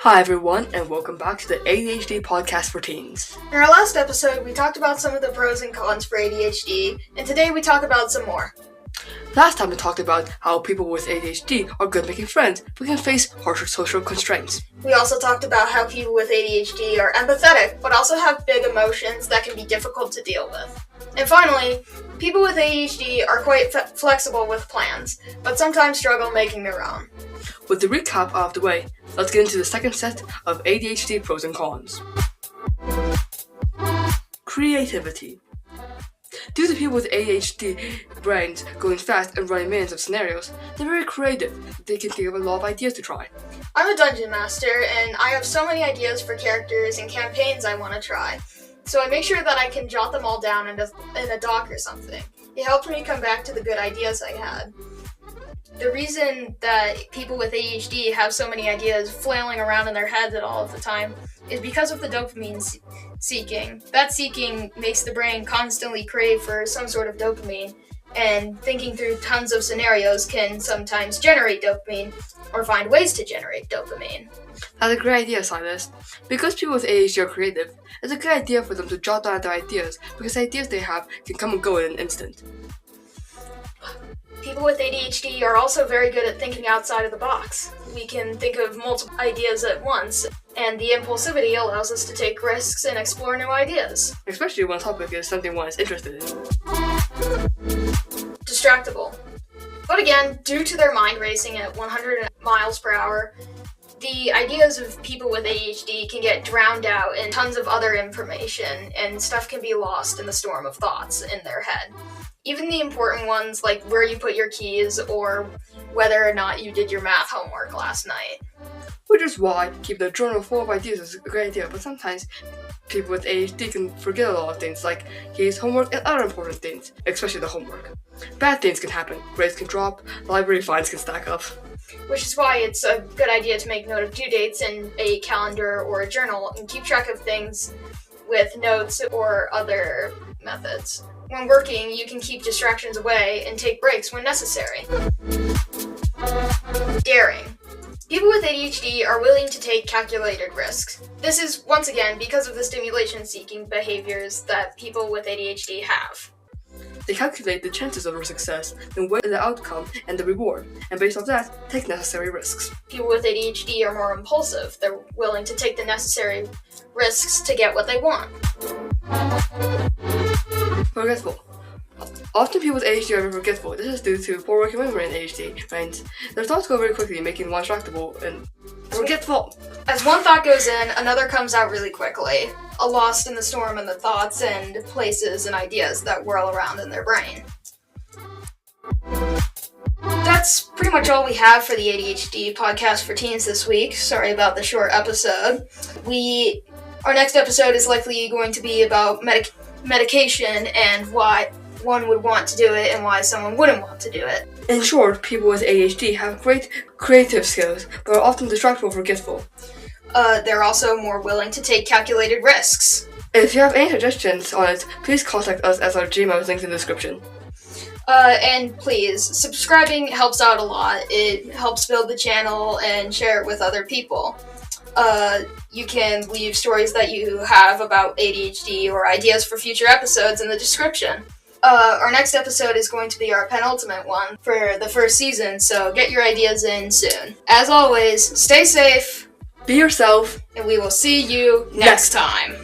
Hi everyone, and welcome back to the ADHD Podcast for Teens. In our last episode, we talked about some of the pros and cons for ADHD, and today we talk about some more. Last time we talked about how people with ADHD are good at making friends, but can face harsher social constraints. We also talked about how people with ADHD are empathetic, but also have big emotions that can be difficult to deal with. And finally, people with ADHD are quite flexible with plans, but sometimes struggle making their own. With the recap out of the way, let's get into the second set of ADHD pros and cons. Creativity. Due to people with ADHD brains going fast and running millions of scenarios, they're very creative. They can think of a lot of ideas to try. I'm a dungeon master, and I have so many ideas for characters and campaigns I want to try. So I make sure that I can jot them all down in a doc or something. It helps me come back to the good ideas I had. The reason that people with ADHD have so many ideas flailing around in their heads at all of the time is because of the dopamine seeking. That seeking makes the brain constantly crave for some sort of dopamine, and thinking through tons of scenarios can sometimes generate dopamine or find ways to generate dopamine. That's a great idea, Silas. Because people with ADHD are creative, it's a good idea for them to jot down their ideas, because the ideas they have can come and go in an instant. People with ADHD are also very good at thinking outside of the box. We can think of multiple ideas at once, and the impulsivity allows us to take risks and explore new ideas. Especially when a topic is something one is interested in. Distractible. But again, due to their mind racing at 100 miles per hour, the ideas of people with ADHD can get drowned out in tons of other information, and stuff can be lost in the storm of thoughts in their head. Even the important ones, like where you put your keys or whether or not you did your math homework last night. Which is why keeping a journal full of ideas is a great idea, but sometimes people with ADHD can forget a lot of things, like keys, homework, and other important things, especially the homework. Bad things can happen, grades can drop, library fines can stack up. Which is why it's a good idea to make note of due dates in a calendar or a journal and keep track of things with notes or other methods. When working, you can keep distractions away and take breaks when necessary. Daring. People with ADHD are willing to take calculated risks. This is, once again, because of the stimulation-seeking behaviors that people with ADHD have. They calculate the chances of their success, then weigh the outcome and the reward, and based off that, take necessary risks. People with ADHD are more impulsive. They're willing to take the necessary risks to get what they want. Forgetful. Often people with ADHD are very forgetful. This is due to poor working memory in ADHD brains. Their thoughts go very quickly, making one distractible and forgetful. As one thought goes in, another comes out really quickly, lost in the storm of the thoughts and places and ideas that whirl around in their brain. That's pretty much all we have for the ADHD Podcast for Teens this week. Sorry about the short episode. Our next episode is likely going to be about medication and why one would want to do it and why someone wouldn't want to do it. In short, people with ADHD have great creative skills, but are often distractible or forgetful. They're also more willing to take calculated risks. If you have any suggestions on it, please contact us as our Gmail is linked in the description. And please, subscribing helps out a lot. It helps build the channel and share it with other people. You can leave stories that you have about ADHD or ideas for future episodes in the description. Our next episode is going to be our penultimate one for the first season, so get your ideas in soon. As always, stay safe, be yourself, and we will see you next time.